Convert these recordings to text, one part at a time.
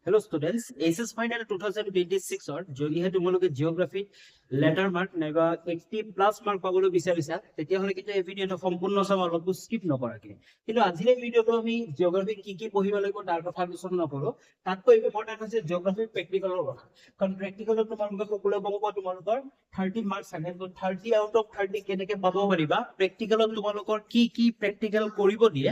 Hello students, SS Final 2026 যদিহে তোমালোকে geography letter mark নাইবা 80 প্লাস মাৰ্ক পাবলৈ বিচাৰিছা তেতিয়াহলে কিন্তু এই ভিডিওটো সম্পূৰ্ণ চাব অলপ স্কিপ নকৰাকে। কিন্তু আজিৰ এই ভিডিওটো আমি জিওগ্ৰাফি কি পঢ়িব লাগিব তাৰ কথা আলোচনা নকৰো। তাতকৈ ইম্পৰ্টেন্ট হৈছে জিওগ্ৰাফি প্ৰেক্টিকেলৰ কথা। কাৰণ প্ৰেক্টিকেলত তোমালোকে সকলোৱে পাব তোমালোকৰ 30 মাৰ্কস থাকে। তো 30 আউট অফ 30 কেনেকে পাব পাৰিবা, প্ৰেক্টিকেলত তোমালোকৰ কি প্ৰেক্টিকেল কৰিব দিয়ে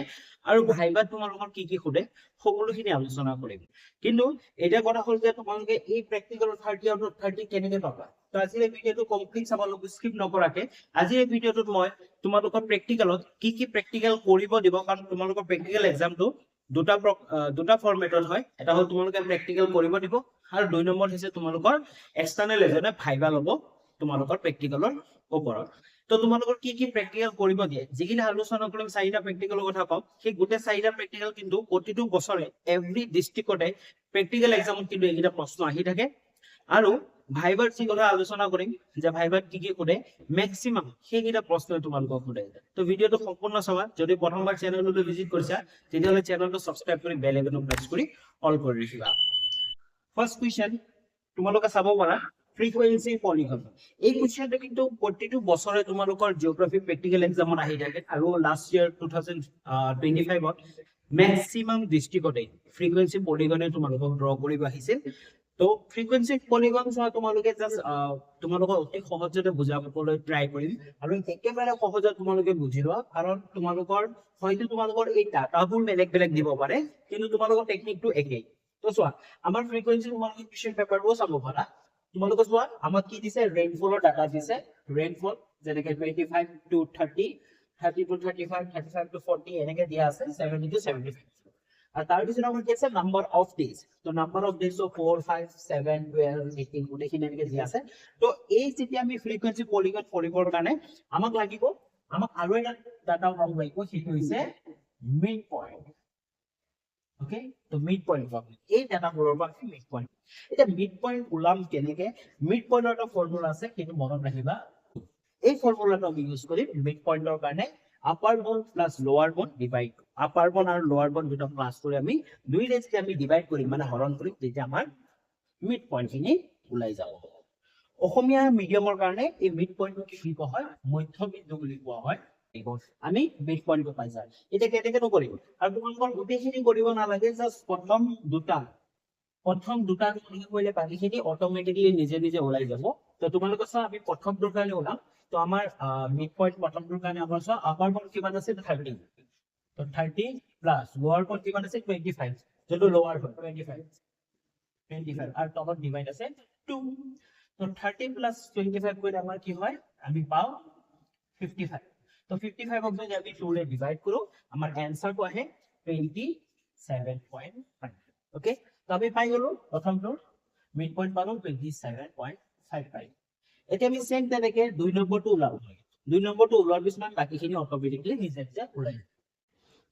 আৰু ভাইবাত তোমালোকৰ কি সোধে সকলোখিনি আলোচনা কৰিম। কিন্তু এটা কথা হল যে তোমালোকে এই প্ৰেক্টিকেলৰ 30 আউট অফ 30 কেনেকে পাবা। তো আজিৰ এই ভিডিওটো কমপ্লিট চাব লাগিব স্কিপ নকৰাকে। আজিৰ এই ভিডিওটোত মই তোমালোকৰ প্ৰেক্টিকেলত কি প্ৰেক্টিকেল কৰিব দিব, কাৰণ তোমালোকৰ প্ৰেক্টিকেল এক্সামটো দুটা ফৰমেটত হয়। এটা হল তোমালোকে প্ৰেক্টিকেল কৰিব দিব আৰু দুই নম্বৰ হৈছে তোমালোকৰ এক্সটাৰ্নেল এজনে ভাইবা ল'ব তোমালোকৰ প্ৰেক্টিকেলৰ ওপৰত। তো তোমালোকৰ কি প্ৰেক্টিকেল কৰিব দিয়ে, যিখিনি আলোচনা কৰিম চাৰিটা প্ৰেক্টিকেলৰ কথা কম। সেই গোটেই চাৰিটা প্ৰেক্টিকেল কিন্তু প্ৰতিটো বছৰে এভৰি ডিস্ট্ৰিক্টতে প্ৰেক্টিকেল এক্সামত কিন্তু এইকেইটা প্ৰশ্ন আহি থাকে। আৰু ভাইবাৰ যি কথা আলোচনা কৰিম যে ভাইবাৰ কি সোধে, মেক্সিমাম সেইকেইটা প্ৰশ্ন তোমালোকক সোধে। তো ভিডিওটো সম্পূৰ্ণ চাবা। যদি প্ৰথমবাৰ চেনেলটো ভিজিট কৰিছা তেতিয়াহলে চেনেলটো সাবস্ক্ৰাইব কৰি বেল আইকনটো প্ৰেছ কৰি অল কৰি ৰাখিবা। ফাৰ্স্ট কুৱেশ্চন তোমালোকে চাব পাৰা, ফ্ৰিকুৱেন্সি পলিগন। এই কুৱেশ্চনটো কিন্তু প্ৰতিটো বছৰে তোমালোকৰ জিওগ্ৰাফি প্ৰেক্টিকেল এক্সামত আহি থাকে। আৰু লাষ্ট ইয়াৰ 2025ত মেক্সিমাম ডিস্ট্ৰিক্টতে ফ্ৰিকুৱেন্সি পলিগনে তোমালোকক ড্ৰ কৰিব আহিছিল। তো ফ্ৰিকুৱেন্সি পলিগন চোৱা তোমালোকে জাস্ট তোমালোকক অতি সহজতে বুজাবলৈ ট্ৰাই কৰিম আৰু একেবাৰে সহজে তোমালোকে বুজি লোৱা। কাৰণ তোমালোকৰ হয়তো তোমালোকৰ এই ডাটাবোৰ বেলেগ দিব পাৰে, কিন্তু তোমালোকৰ টেকনিকটো একেই। তো চোৱা, আমাৰ ফ্ৰিকুৱেন্সি তোমালোকে কুৱেশ্চন পেপাৰবোৰ চাব পাৰা। তোমালোকে চোৱা আমাক কি দিছে, ৰেইনফলৰ ডাটা দিছে। ৰেইনফল যেনেকে 25 to 30, 30 to 35, 35 to 40 এনেকে দিয়া আছে, 70 to 75। আর তার পিছনে আমার কি আছে, নাম্বার অফ ডেজ। তো নাম্বার অফ ডেজ 4, 5, 7, 12, 18 গোটেইখিনি এনেকে দিয়া আছে। তো এই যেতিয়া আমি ফ্ৰিকুৱেন্সি পলিগন কৰিবৰ কাৰণে আমাক আৰু এটা ডাটা ওলাব লাগিব, সেইটো হৈছে মিড পইণ্ট। ওকে, তো মিড পইণ্ট পাবো এই ডাটাবোৰৰ পৰা আমি মিড পইণ্ট। এতিয়া মিড পইণ্ট ওলাম কেনেকে, মিড পইণ্টৰ এটা ফৰ্মুলা আছে, সেইটো মনত ৰাখিবা। এই ফৰ্মুলাটো আমি ইউজ কৰিম মিড পইণ্টৰ কাৰণে। আপাৰ বাউণ্ড প্লাস লোৱাৰ বাউণ্ড ডিভাইড, আপাৰ বাউণ্ড আৰু লোৱাৰ বাউণ্ড দুটা প্লাস কৰি আমি দুইৰে যেতিয়া আমি ডিভাইড কৰিম মানে হৰণ কৰিম, তেতিয়া আমাৰ মিড পইণ্টখিনি ওলাই যাব। অসমীয়া মিডিয়ামৰ কাৰণে এই মিড পইণ্টটো কি কোৱা হয়, মধ্যবিন্দু বুলি কোৱা হয়। আমি মিড পইণ্টটো পাই যাম। এতিয়া কেনেকে নকৰিম, আৰু তোমালোকৰ গোটেইখিনি কৰিব নালাগে, জাস্ট প্ৰথম দুটা তোমালোকে কৰিলে বাকীখিনি অট'মেটিকলি নিজে ওলাই যাব। তো তোমালোকে চোৱা আমি প্ৰথমটোৰ কাৰণে ওলাম। তো আমাৰ মিড পইণ্ট প্ৰথমটোৰ কাৰণে আমাৰ চোৱা আপাৰ বাউণ্ড কিমান আছে, 30। তো 30 প্লাস লোৱাৰ বাউণ্ড কিমান আছে, 25, যোনটো লোৱাৰ হয় 25 আৰু তলত ডিভাইড আছে 2। তো 30 প্লাস 25 কৰিলে আমাৰ কি হয়, আমি পাওঁ 55। তো 55ক যদি আমি 2 ৰে ডিভাইড কৰো আমাৰ এনসাৰটো আহে 27.5। ওকে, তো আমি পাই গলো প্ৰথমটো মিড পইণ্ট পালো 27.55। এতিয়া আমি সেম তেনেকে দুই নম্বৰটো ওলাব। দুই নম্বৰটো ওলোৱাৰ পিছত বাকীখিনি অট'মেটিকলি নিজে ওলাই।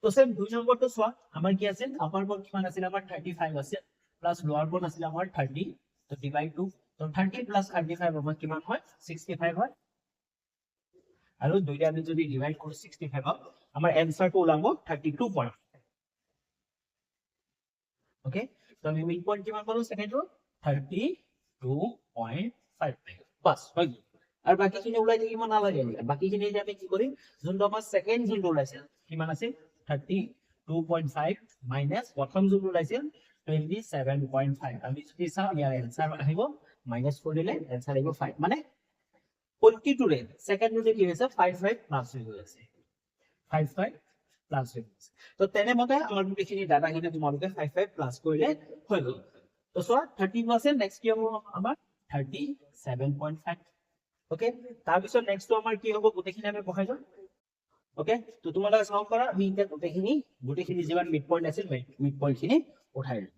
তো সেম দুই নম্বৰটো চোৱা আমাৰ কি আছিল, আপাৰ বাউণ্ড কিমান আছিল, আমাৰ 35 আছিল, প্লাস লোৱাৰ বাউণ্ড আছিল আমাৰ 30। তো ডিভাইড 2। তো 30 প্লাস 35 আমাৰ কিমান হয়, 65 হয়। আৰু দুইটা আমি যদি ডিভাইড কৰো 65ক, আমাৰ এনসাৰটো ওলাব 32 পইণ্ট। ওকে, তো আমি মিড পইণ্ট কিমান পালো, সেকেন্ডটো 32.55 বাস হৈ গ'ল। আৰু বাকীখিনি ওলাই থাকিব নালাগে। বাকীখিনি যে আমি কি কৰিম, যোনটো আমাৰ সেকেন্ড যোনটো ওলাইছিল কিমান আছিল 32.5 মাইনাস প্ৰথম যোনটো ওলাইছিল 27.5। আমি যদি চাওঁ ইয়াৰ এনসাৰ আহিব মাইনাস কৰিলে এনসাৰ আহিব 5। মানে প্ৰতিটোৰে সেকেন্ডটোতে কি হৈছে 55 প্লাস হৈ গৈ আছে, 55 প্লাস হৈ গৈছে। তো তেনেমতে আমাৰ গোটেইখিনি ডাটাখিনি তোমালোকে 55 প্লাস কৰিলে হৈ গ'ল। তো চোৱা 30 আছে, নেক্সট কি হ'ব আমাৰ 37.5। ওকে, তাৰপিছত নেক্সটটো আমাৰ কি হ'ব, গোটেইখিনি আমি বহাই যাম। ওকে, তো তোমালোকে চাব পাৰা আমি এতিয়া গোটেইখিনি যিমান মিড পইণ্ট আছিল মিড পইণ্টখিনি উঠাই দিলো।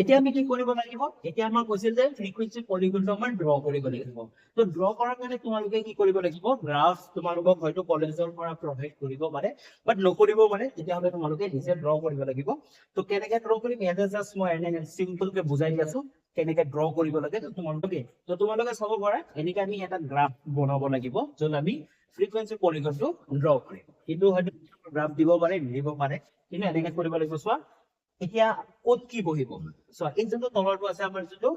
এতিয়া আমি কি কৰিব লাগিব, এতিয়া আমাৰ কৈছিল যে ফ্ৰিকুৱেন্সি পলিগনটো আমাৰ ড্ৰ কৰিব লাগিব। তো ড্ৰ কৰাৰ কাৰণে তোমালোকে কি কৰিব লাগিব, গ্ৰাফ তোমালোকক হয়তো কলেজৰ পৰা প্ৰভাইড কৰিব পাৰে, বাট নকৰিব পাৰে, তেতিয়াহ'লে তোমালোকে নিজে ড্ৰ কৰিব লাগিব। তো কেনেকে ড্ৰ কৰিম, ইয়াতে জাস্ট মই এনে চিম্পলকে বুজাই দি আছো কেনেকে ড্ৰ কৰিব লাগে। তো তোমালোকে চাব পাৰা এনেকে আমি এটা গ্ৰাফ বনাব লাগিব, য'ত আমি ফ্ৰিকুৱেন্সি পলিগনটো ড্ৰ কৰিম। কিন্তু হয়তো গ্ৰাফ দিব পাৰে, নিদিব পাৰে, কিন্তু এনেকে কৰিব লাগিব। চোৱা এতিয়া ক'ত কি বহিব সো এই যোনটো তলৰটো আছে আমাৰ যোনটো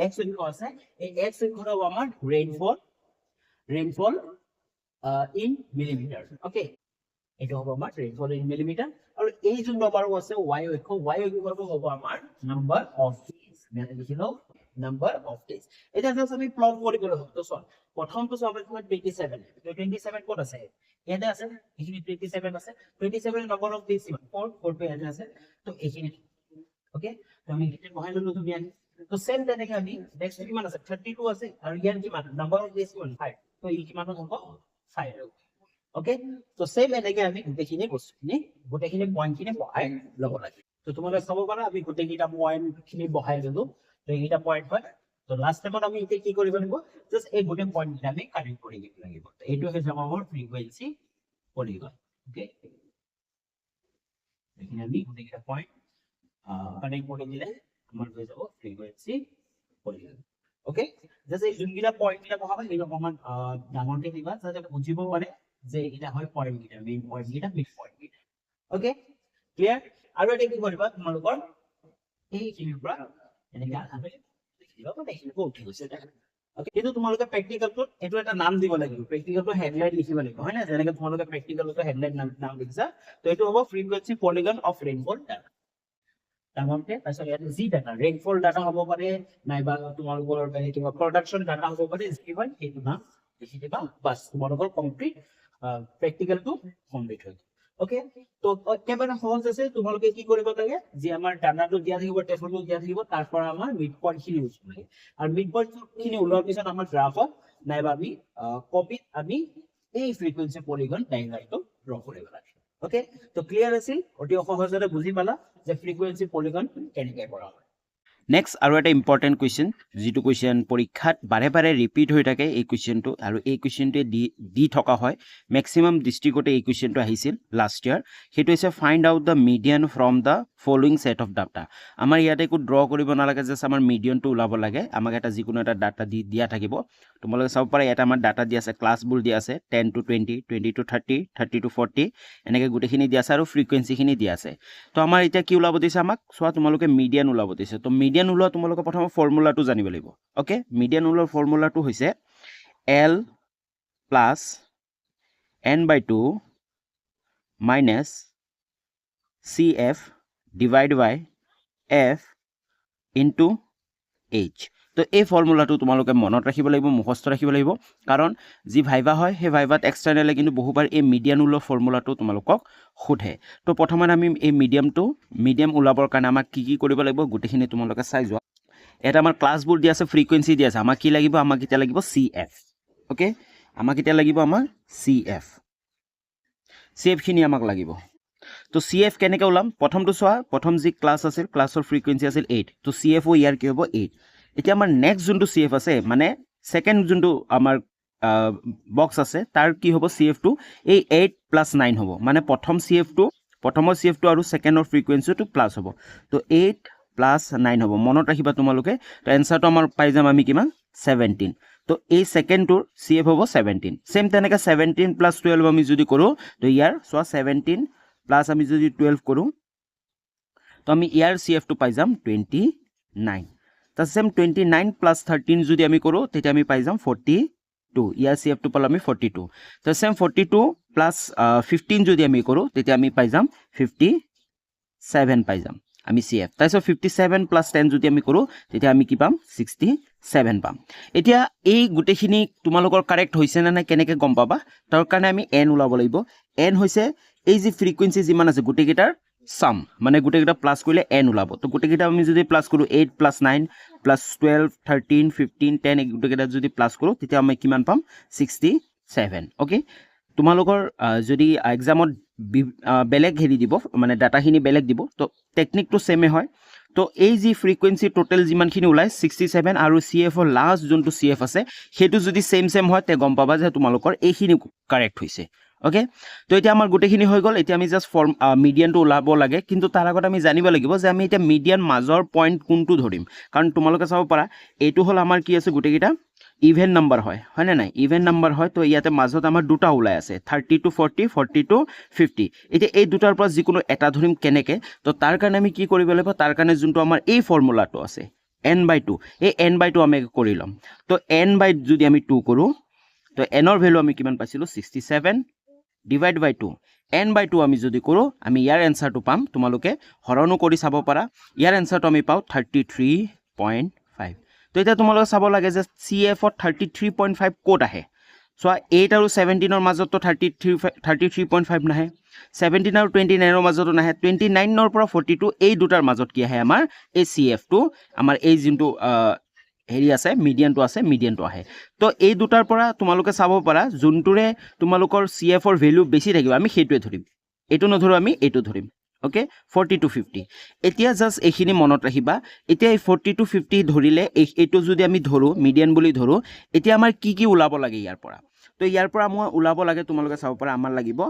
x অক্ষ আছে এই x অক্ষটো হ'ব আমাৰ rainfall in millimeter okay এটা হ'ব আমাৰ rainfall in millimeter আৰু এই যোনটো আমাৰ আছে y অক্ষটো হ'ব আমাৰ number of days মানে লিখিলো number of days এটা জাস্ট আমি প্লট কৰিবলৈ হ'ব তো চোৱা প্ৰথমটো চোৱা আমাৰ 27 তো 27 ক'ত আছে ইয়াতে আছে এইখিনি 27 আছে 27 number of days 4 পে আছে তো এইখিনি ওকে তো আমি এটা বহাই ললো তুমি আনি তো সেম তেনেকে আমি নেক্সট কিমান আছে 32 আছে আৰু ইয়াৰ কিমান নাম্বাৰ অফ ডেজ কিমান 5 তো এই কিমান হ'ব 5 ওকে তো সেম এনেকে আমি গোটেইখিনি বস্তুখিনি গোটেইখিনি পইণ্টখিনি বহাই ল'ব লাগে তো তোমালোকে চাব পাৰা আমি গোটেইকেইটা পইণ্টখিনি বহাই ললো তো এইকেইটা পইণ্ট হয় তো লাষ্ট টাইমত আমি এতিয়া কি কৰিব লাগিব জাস্ট এই গোটেই পইণ্টখিনি আমি কানেক্ট কৰি দিব লাগিব তো এইটো হৈছে আমাৰ ফ্ৰিকুৱেন্সি পলিগন ওকে এইখিনি আমি গোটেইকেইটা পইণ্ট কানেক্ট কৰি দিলে আমাৰ হৈ যাব ফ্ৰিকুৱেন্সি পলিগন ওকে জাস্ট এই যোনকেইটা পইণ্টকেইটা বহাবা এই অকমান ডাঙৰকে দিবা যাতে বুজিব পাৰে যে এটা হয় পইণ্টকেইটা মেইন পইণ্টকেইটা বিগ পইণ্টকেইটা ওকে ক্লিয়াৰ আৰু এটা কি কৰিবা তোমালোকৰ এইখিনিৰ পৰা এনেকৈ আধালৈ লিখিবা বা এইখিনি উঠি গৈছে ওকে কিন্তু তোমালোকে প্ৰেক্টিকেলটো এইটো এটা নাম দিব লাগিব প্ৰেক্টিকেলটো হেডলাইন লিখিব লাগিব হয় না যেনেকৈ তোমালোকে প্ৰেক্টিকেলটো হেডলাইন নাম লিখিছা তো এইটো হ'ব frequency polygon of rainfall data ডাঙৰকে তাৰপিছত ইয়াত জি ডাটা ৰেইনফল ডাটা হ'ব পাৰে নাইবা তোমালোকৰ কিবা প্ৰডাকশ্যন ডাটা হ'ব পাৰে যি হয় সেইটো নাম লিখি দিবা বাছ তোমালোকৰ কমপ্লিট প্ৰেক্টিকেলটো কমপ্লিট হৈ ওকে তো একেবাৰে সহজ আছে তোমালোকে কি কৰিব লাগে যে আমাৰ ডাটাটো দিয়া থাকিব টেবলটো দিয়া থাকিব তাৰ পৰা আমাৰ মিড পইণ্টখিনি উলিয়াব লাগে আৰু মিড পইণ্টখিনি ওলোৱাৰ পিছত আমাৰ গ্ৰাফত নাইবা আমি কপিত আমি এই ফ্ৰিকুৱেন্সি পলিগন ডায়াগ্ৰামটো ড্ৰ কৰিব লাগে ওকে তো ক্লিয়াৰ আছিল অতি সহজতে বুজি পালা যে ফ্ৰিকুৱেন্সি পলিগন কেনেকৈ কৰা হয় নেক্সট আৰু এটা ইম্পৰ্টেণ্ট কুৱেশ্যন যিটো কুৱেশ্যন পৰীক্ষাত বাৰে বাৰে ৰিপিট হৈ থাকে এই কুৱেশ্যনটো আৰু এই কুৱেশ্যনটোৱে দি থকা হয় মেক্সিমাম ডিষ্ট্ৰিক্টতে এই কুৱেশ্যনটো আহিছিল লাষ্ট ইয়াৰ সেইটো হৈছে find out the median from the following set of data আমাৰ ইয়াতে একো ড্ৰ কৰিব নালাগে জাষ্ট আমাৰ মিডিয়ানটো ওলাব লাগে আমাক এটা যিকোনো এটা ডাটা দিয়া থাকিব তোমালোকে চাব পাৰা ইয়াতে আমাৰ ডাটা দিয়া আছে ক্লাছবোৰ দিয়া আছে 10 to 20 20 to 30 30 to 40 এনেকৈ গোটেইখিনি দিয়া আছে আৰু ফ্ৰিকুৱেন্সিখিনি দিয়া আছে তো আমাৰ এতিয়া কি ওলাব দিছে আমাক চোৱা তোমালোকে মিডিয়ান ওলাব দিছে তো মিডিয়ান ওলোৱা তোমালোকে প্ৰথমে ফৰ্মুলাটো জানিব লাগিব ওকে মিডিয়ান ওলোৱাৰ ফৰ্মুলাটো হৈছে L plus n/2 minus CF divide by F into H তো এই ফৰ্মুলাটো তোমালোকে মনত ৰাখিব লাগিব মুখস্থ ৰাখিব লাগিব কাৰণ যি ভাইভা হয় সেই ভাইভাত এক্সটাৰ্নেলে কিন্তু বহুবাৰ এই মিডিয়ান ওলোৱা ফৰ্মুলাটো তোমালোকক সোধে তো প্ৰথমে আমি এই মিডিয়াম ওলাবৰ কাৰণে আমাক কি কি কৰিব লাগিব গোটেইখিনি তোমালোকে চাই যোৱা এটা আমাৰ ক্লাছবোৰ দিয়া আছে ফ্ৰিকুৱেন্সি দিয়া আছে আমাক কি লাগিব আমাক এতিয়া লাগিব CF ওকে আমাক এতিয়া লাগিব আমাৰ CF খিনি আমাক লাগিব তো CF কেনেকৈ ওলাম প্ৰথমটো চোৱা প্ৰথম যি ক্লাছ আছিল ক্লাছৰ ফ্ৰিকুৱেন্সি আছিল 8 তো CF ও ইয়াৰ কি হ'ব 8 এতিয়া আমাৰ নেক্সট যোনটো CF আছে মানে সেকেন্ড যোনটো আমাৰ বক্স আছে তাৰ কি হ'ব CF2 এই 8 + 9 হ'ব মানে প্ৰথমৰ CF2 আৰু সেকেন্ডৰ ফ্ৰিকুৱেন্সিটো প্লাস হ'ব তো 8 + 9 হ'ব মনত ৰাখিবা তোমালোকে তো এনসাৰটো আমাৰ পাই যাম আমি কিমান 17 তো এই সেকেন্ডটোৰ CF হ'ব 17 সেম তেনেকৈ 17 + 12 আমি যদি কৰো তো ইয়াৰ সোৱা 17 প্লাস আমি যদি 12 কৰো তো আমি ইয়াৰ CF2 পাই যাম 29 তো সেম 29 + 13 যদি আমি কৰো তেতিয়া আমি পাই যাম 42 ইয়াৰ CF2 পালো আমি 42 তো সেম 42 + 15 যদি আমি কৰো তেতিয়া আমি পাই যাম 57 পাই যাম আমি CF তাৰপিছত 57 + 10 যদি আমি কৰো তেতিয়া আমি কি পাম 67 পাম এতিয়া এই গোটেইখিনি তোমালোকৰ কাৰেক্ট হৈছে না নাই কেনেকৈ গম পাবা তাৰ কাৰণে আমি n ওলাব লাগিব n হৈছে এই যে ফ্ৰিকুৱেন্সি যিমান আছে গোটেইকেইটাৰ সাম মানে গোটেইকেইটা প্লাস কৰিলে n ওলাব তো গোটেইকেইটা আমি যদি প্লাস কৰো 8 + 9 + 12 13 15 10 এই গোটেইকেইটা যদি প্লাস কৰো তেতিয়া আমি কিমান পাম 67 ওকে তোমালোকৰ যদি এক্সামত বেলেগ হেৰি দিব মানে ডাটাখিনি বেলেগ দিব তো টেকনিকটো সেমে হয় তো এই যে ফ্ৰিকুৱেন্সি টোটাল যিমানখিনি ওলাই 67 আৰু CF ৰ লাষ্ট যোনটো CF আছে সেইটো যদি সেম হয় তে গম পাবা যে তোমালোকৰ এইখিনি কাৰেক্ট হৈছে ওকে তো এতিয়া আমাৰ গোটেইখিনি হৈ গ'ল এতিয়া আমি জাষ্ট ফৰ্ম মিডিয়ানটো ওলাব লাগে কিন্তু তাৰ আগত আমি জানিব লাগিব যে আমি এতিয়া মিডিয়ান মাজৰ পইণ্ট কোনটো ধৰিম কাৰণ তোমালোকে চাব পাৰা এইটো হ'ল আমাৰ কি আছে গোটেইকেইটা ইভেন নাম্বাৰ হয়নে নাই ইভেন নাম্বাৰ হয় তো ইয়াতে মাজত আমাৰ দুটা ওলাই আছে 30 to 40 40 to 50 এতিয়া এই দুটাৰ পৰা যিকোনো এটা ধৰিম কেনেকৈ তো তাৰ কাৰণে আমি কি কৰিব লাগিব তাৰ কাৰণে যোনটো আমাৰ এই ফৰ্মুলাটো আছে n/2 এই n/2 আমি কৰি ল'ম তো n/2 যদি আমি 2 কৰোঁ তো nৰ ভেলু আমি কিমান পাইছিলোঁ 67 ডিভাইড বাই 2 n/2 আমি যদি কৰোঁ আমি ইয়াৰ এনচাৰটো পাম তোমালোকে হৰণো কৰি চাব পাৰা ইয়াৰ এনচাৰটো আমি পাওঁ 33.5 তো এতিয়া তোমালোকে চাব লাগে যে CF-ত 33.5 ক'ত আহে চোৱা 8 আৰু 17ৰ মাজতো 33.5 নাহে 17 আৰু 29ৰ মাজতো নাহে 29ৰ পৰা 42 এই দুটাৰ মাজত কি আহে আমাৰ এই CF-টো আমাৰ এই যোনটো হেৰি আছে মিডিয়ানটো আহে তো এই দুটাৰ পৰা তোমালোকে চাব পাৰা যোনটোৰে তোমালোকৰ CF-ৰ ভেলু বেছি থাকিব আমি সেইটোৱে ধৰিম এইটো নধৰোঁ আমি এইটো ধৰিম ওকে 40 to 50 এতিয়া জাষ্ট এইখিনি মনত ৰাখিবা এতিয়া এই 40 to 50 ধৰিলে এইটো যদি আমি ধৰোঁ মিডিয়ান বুলি ধৰোঁ এতিয়া আমাৰ কি কি ওলাব লাগে ইয়াৰ পৰা তো ইয়াৰ পৰা মই ওলাব লাগে তোমালোকে চাব পাৰা আমাৰ লাগিব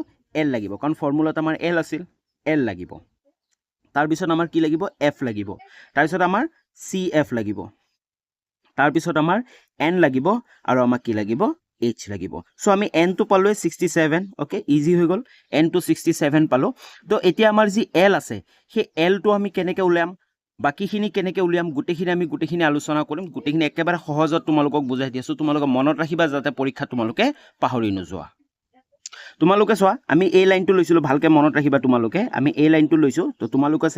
L লাগিব কাৰণ ফৰ্মুলাত আমাৰ L আছিল L লাগিব তাৰপিছত আমাৰ কি লাগিব F লাগিব তাৰপিছত আমাৰ CF লাগিব তাৰপিছত আমাৰ N লাগিব আৰু আমাক কি লাগিব H লাগিব সো আমি N টো পালোঁ 67 ওকে ইজি হৈ গ'ল N টো 67 পালোঁ তো এতিয়া আমাৰ যি L আছে সেই L টো আমি কেনেকৈ উলিয়াম বাকিখিনি কেনেকৈ উলিয়াম গোটেইখিনি আলোচনা কৰিম গোটেইখিনি একেবাৰে সহজত তোমালোকক বুজাই দিছোঁ তোমালোকে মনত ৰাখিবা যাতে পৰীক্ষা তোমালোকে পাহৰি নোযোৱা তোমালোকে চোৱা আমি এই লাইনটো লৈছিলোঁ ভালকৈ মনত ৰাখিবা তোমালোকে আমি এই লাইনটো লৈছোঁ তো তোমালোকে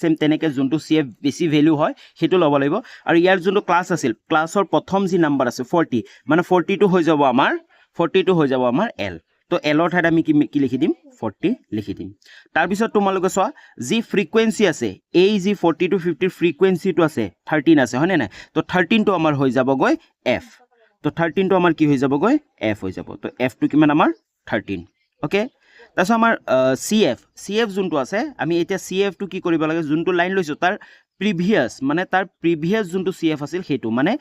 সেম তেনেকৈ যোনটো CF বেছি ভেলু হয় সেইটো ল'ব লাগিব আৰু ইয়াৰ যোনটো ক্লাছ আছিল ক্লাছৰ প্ৰথম যি নাম্বাৰ আছে 40 মানে 42 হৈ যাব আমাৰ L তো Lৰ ঠাইত আমি কি লিখি দিম 40 লিখি দিম তাৰপিছত তোমালোকে চোৱা যি ফ্ৰিকুৱেঞ্চি আছে এই যি 40 to 50 ফ্ৰিকুৱেঞ্চিটো আছে 13 আছে হয়নে নাই তো 13টো আমাৰ হৈ যাবগৈ F তো 13টো আমাৰ কি হৈ যাবগৈ F হৈ যাব তো Fটো কিমান আমাৰ 13 ওকে তাৰপিছত আমাৰ CF যোনটো আছে আমি এতিয়া CFটো কি কৰিব লাগে যোনটো লাইন লৈছোঁ তাৰ প্ৰিভিয়াছ যোনটো CF আছিল সেইটো মানে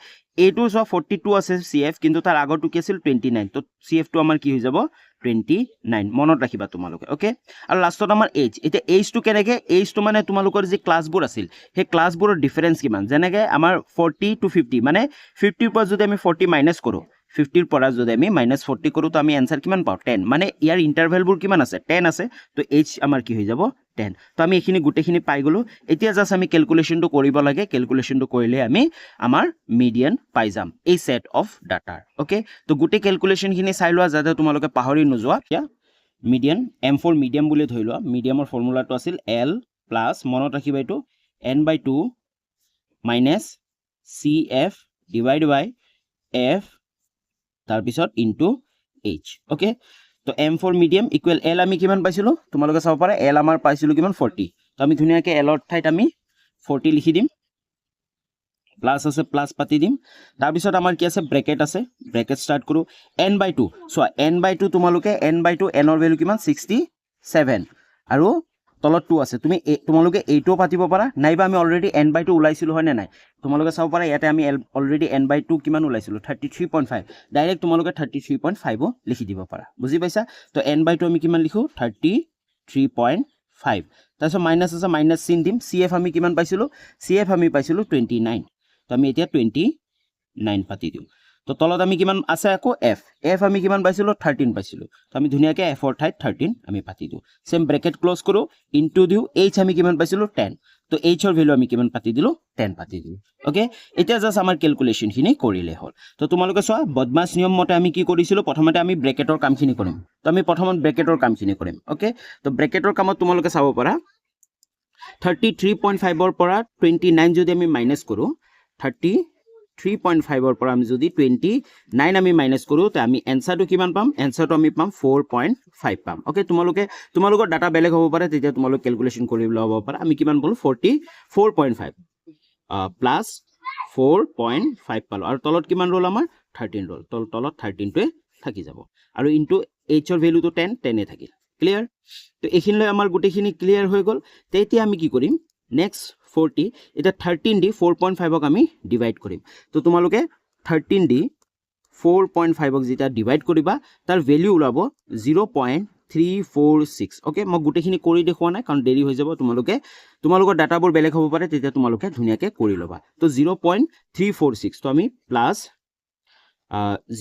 এইটো চোৱা 42 আছে CF কিন্তু তাৰ আগৰটো কি আছিল 29 তো CFটো আমাৰ কি হৈ যাব 29 মনত ৰাখিবা তোমালোকে ওকে আৰু লাষ্টত আমাৰ H এতিয়া Hটো কেনেকৈ Hটো মানে তোমালোকৰ যি ক্লাছবোৰ আছিল সেই ক্লাছবোৰৰ ডিফাৰেঞ্চ কিমান যেনেকৈ আমাৰ 40 to 50 মানে 50ৰ পৰা যদি আমি 40 মাইনাছ কৰোঁ 50ৰ পৰা যদি আমি -40 কৰোঁ তো আমি এনসাৰ কিমান পাওঁ 10 মানে ইয়াৰ ইণ্টাৰভেলবোৰ কিমান আছে 10 আছে তো H আমাৰ কি হৈ যাব 10 তো আমি এইখিনি গোটেইখিনি পাই গ'লোঁ এতিয়া জাষ্ট আমি কেলকুলেশ্যনটো কৰিব লাগে কেলকুলেশ্যনটো কৰিলে আমি আমাৰ মিডিয়ান পাই যাম এই সেট অফ ডাটাৰ ওকে তো গোটেই কেলকুলেশ্যনখিনি চাই লোৱা যাতে তোমালোকে পাহৰি নোযোৱা এতিয়া মিডিয়ান M4 মিডিয়াম বুলি ধৰি লোৱা মিডিয়ামৰ ফৰ্মুলাটো আছিল L প্লাছ মনত ৰাখিবা এইটো n/2 minus CF divide by F তাৰপিছত ইনটু H ওকে তো M4 মিডিয়াম ইকুৱেল L আমি কিমান পাইছিলোঁ তোমালোকে চাব পাৰা L আমাৰ পাইছিলোঁ কিমান 40 তো আমি ধুনীয়াকৈ Lৰ ঠাইত আমি 40 লিখি দিম প্লাছ আছে প্লাছ পাতি দিম তাৰপিছত আমাৰ কি আছে ব্ৰেকেট ষ্টাৰ্ট কৰোঁ n/2 চোৱা n/2 তোমালোকে n/2 নৰ ভেলু কিমান 67 আৰু তলত 2 আছে তোমালোকে এইটোও পাতিব পাৰা নাইবা আমি অলৰেডি n/2 ওলাইছিলোঁ হয়নে নাই তোমালোকে চাব পাৰা ইয়াতে আমি অলৰেডি n/2 কিমান ওলাইছিলোঁ 33.5 ডাইৰেক্ট তোমালোকে 33.5ও লিখি দিব পাৰা বুজি পাইছা তো n/2 আমি কিমান লিখোঁ 33.5 তাৰপিছত মাইনাছ আছে মাইনাছ চিন দিম CF আমি কিমান পাইছিলোঁ CF আমি পাইছিলোঁ 29 তো আমি এতিয়া 29 পাতি দিওঁ তো তলত আমি কিমান আছে আকৌ F আমি কিমান পাইছিলোঁ 13 পাইছিলোঁ তো আমি ধুনীয়াকৈ Fৰ ঠাইত 13 আমি পাতি দিওঁ সেম ব্ৰেকেট ক্লোজ কৰোঁ ইনটু দিওঁ H আমি কিমান পাইছিলোঁ 10 তো Hৰ ভেলু আমি কিমান পাতি দিলোঁ 10 পাতি দিলোঁ ওকে এতিয়া জাষ্ট আমাৰ কেলকুলেশ্যনখিনি কৰিলে হ'ল তো তোমালোকে চোৱা বদমাছ নিয়ম মতে আমি কি কৰিছিলোঁ প্ৰথমতে আমি ব্ৰেকেটৰ কামখিনি কৰিম তো আমি প্ৰথমত ব্ৰেকেটৰ কামখিনি কৰিম ওকে তো ব্ৰেকেটৰ কামত তোমালোকে চাব পাৰা 33.5ৰ পৰা 29 যদি আমি মাইনাছ কৰোঁ 33.5ৰ পৰা আমি যদি 29 আমি মাইনাছ কৰোঁ তো আমি এনসাৰটো কিমান পাম এনসাৰটো আমি পাম 4.5 পাম ওকে তোমালোকৰ ডাটা বেলেগ হ'ব পাৰে তেতিয়া তোমালোকে কেলকুলেশ্যন কৰি ল'ব পাৰা আমি কিমান পালোঁ 44.5 প্লাছ 4.5 পালোঁ আৰু তলত কিমান ৰ'ল আমাৰ 13 ৰ'ল তলত 13টোৱে থাকি যাব আৰু ইনটু Hৰ ভেলুটো 10 থাকিল ক্লিয়াৰ তো এইখিনিলৈ আমাৰ গোটেইখিনি ক্লিয়াৰ হৈ গ'ল তেতিয়া আমি কি কৰিম নেক্সট 40 এটা 13 দি 4.5ক আমি ডিভাইড কৰিম তো তোমালোকে 13 দি 4.5ক যেতিয়া ডিভাইড কৰিবা তাৰ ভেলিউ ওলাব 0.346 অ'কে মই গোটেইখিনি কৰি দেখুৱা নাই কাৰণ দেৰি হৈ যাব তোমালোকৰ ডাটাবোৰ বেলেগ হ'ব পাৰে তেতিয়া তোমালোকে ধুনীয়াকৈ কৰি ল'বা তো 0.346 তো আমি প্লাছ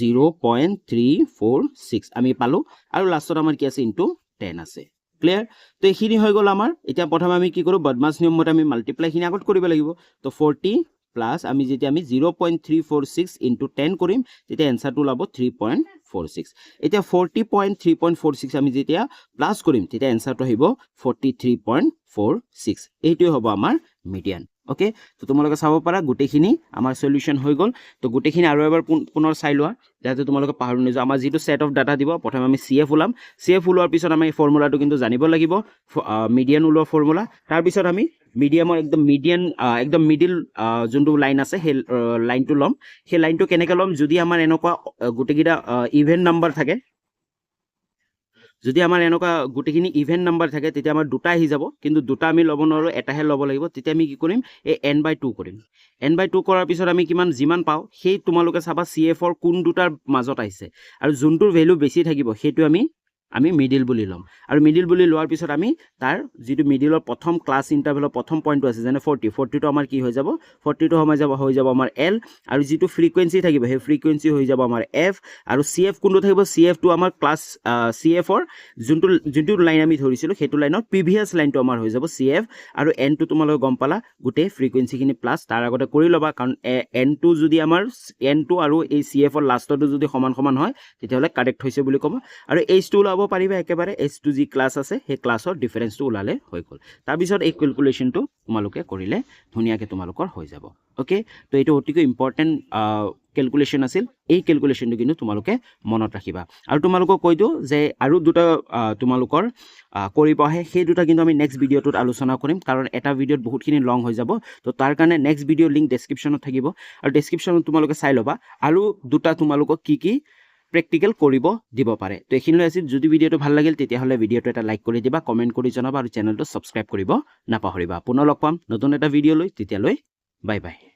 0.346 আমি পালোঁ আৰু লাষ্টত আমাৰ কি আছে ইনটু 10 আছে ক্লিয়াৰ তো এইখিনি হৈ গ'ল আমাৰ এতিয়া প্ৰথমে আমি কি কৰোঁ বদমাছ নিয়ম মতে আমি মাল্টিপ্লাইখিনি আগত কৰিব লাগিব তো 40 প্লাছ আমি যেতিয়া আমি 0.346 ইনটু 10 কৰিম তেতিয়া এনচাৰটো ওলাব 3.46 এতিয়া 40.346 আমি যেতিয়া প্লাছ কৰিম তেতিয়া এনচাৰটো আহিব 43.46 এইটোৱে হ'ব আমাৰ মিডিয়ান ওকে তো তোমালোকে চাব পাৰা গোটেইখিনি আমাৰ সলিউশন হৈ গ'ল তো গোটেইখিনি আৰু এবাৰ পুনৰ চাই লোৱা যাতে তোমালোকে পাহৰি নোযোৱা আমাৰ যিটো সেট অফ ডাটা দিব প্ৰথমে আমি CF ওলাম CF ওলোৱাৰ পিছত আমি এই ফৰ্মুলাটো কিন্তু জানিব লাগিব মিডিয়ান ওলোৱাৰ ফৰ্মুলা তাৰ পিছত আমি মিডিয়ামৰ একদম মিডিয়ান একদম মিডিল যোনটো লাইন আছে সেই লাইনটো ল'ম সেই লাইনটো কেনেকৈ ল'ম যদি আমাৰ এনেকুৱা গোটেইকেইটা ইভেন নাম্বাৰ থাকে যদি আমাৰ এনেকুৱা গোটেইখিনি ইভেন নাম্বাৰ থাকে তেতিয়া আমাৰ দুটা আহি যাব কিন্তু দুটা আমি ল'ব নোৱাৰোঁ এটাহে ল'ব লাগিব তেতিয়া আমি কি কৰিম এই n/2 কৰিম n/2 কৰাৰ পিছত আমি যিমান পাওঁ সেই তোমালোকে চাবা CFৰ কোন দুটাৰ মাজত আহিছে আৰু যোনটোৰ ভেলু বেছি থাকিব সেইটো আমি মিডিল বুলি ল'ম আৰু মিডিল বুলি লোৱাৰ পিছত আমি তাৰ যিটো মিডিলৰ প্ৰথম ক্লাছ ইণ্টাৰভেলৰ প্ৰথম পইণ্টটো আছে যেনে 40টো আমাৰ কি হৈ যাব 40টো হৈ যাব আমাৰ L আৰু যিটো ফ্ৰিকুৱেঞ্চি থাকিব সেই ফ্ৰিকুৱেঞ্চি হৈ যাব আমাৰ F আৰু CF কোনটো থাকিব CFটো আমাৰ ক্লাছ CFৰ যোনটো লাইন আমি ধৰিছিলোঁ সেইটো লাইনৰ প্ৰিভিয়াছ লাইনটো আমাৰ হৈ যাব CF আৰু Nটো তোমালোকে গম পালা গোটেই ফ্ৰিকুৱেঞ্চিখিনি প্লাছ তাৰ আগতে কৰি ল'বা কাৰণ Nটো যদি আমাৰ Nটো আৰু এই CFৰ লাষ্টটো যদি সমান হয় তেতিয়াহ'লে কাৰেক্ট হৈছে বুলি ক'ব আৰু H2 ওলাব পাৰিবা একেবাৰে H2 যি ক্লাছ আছে সেই ক্লাছৰ ডিফাৰেন্সটো ওলালে হৈ গ'ল তাৰপিছত এই কেলকুলেশ্যনটো তোমালোকে কৰিলে ধুনীয়াকৈ তোমালোকৰ হৈ যাব ওকে তো এইটো অতিকৈ ইম্পৰ্টেণ্ট কেলকুলেশ্যন আছিল এই কেলকুলেশ্যনটো কিন্তু তোমালোকে মনত ৰাখিবা আৰু তোমালোকক কৈ দিওঁ যে আৰু দুটা তোমালোকৰ কৰিব আহে সেই দুটা কিন্তু আমি নেক্সট ভিডিঅ'টোত আলোচনা কৰিম কাৰণ এটা ভিডিঅ'ত বহুতখিনি লং হৈ যাব তো তাৰ কাৰণে নেক্সট ভিডিঅ' লিংক ডেছক্ৰিপশ্যনত থাকিব আৰু ডেছক্ৰিপশ্যনত তোমালোকে চাই ল'বা আৰু দুটা তোমালোকক কি প্ৰেক্টিকেল কৰিব দিব পাৰে তো এইখিনিলৈ আছিল যদি ভিডিঅ'টো ভাল লাগিল তেতিয়াহ'লে ভিডিঅ'টো এটা লাইক কৰি দিবা কমেণ্ট কৰি জনাবা আৰু চেনেলটো ছাবস্ক্ৰাইব কৰিব নাপাহৰিবা পুনৰ লগ পাম নতুন এটা ভিডিঅ' লৈ তেতিয়ালৈ বাই বাই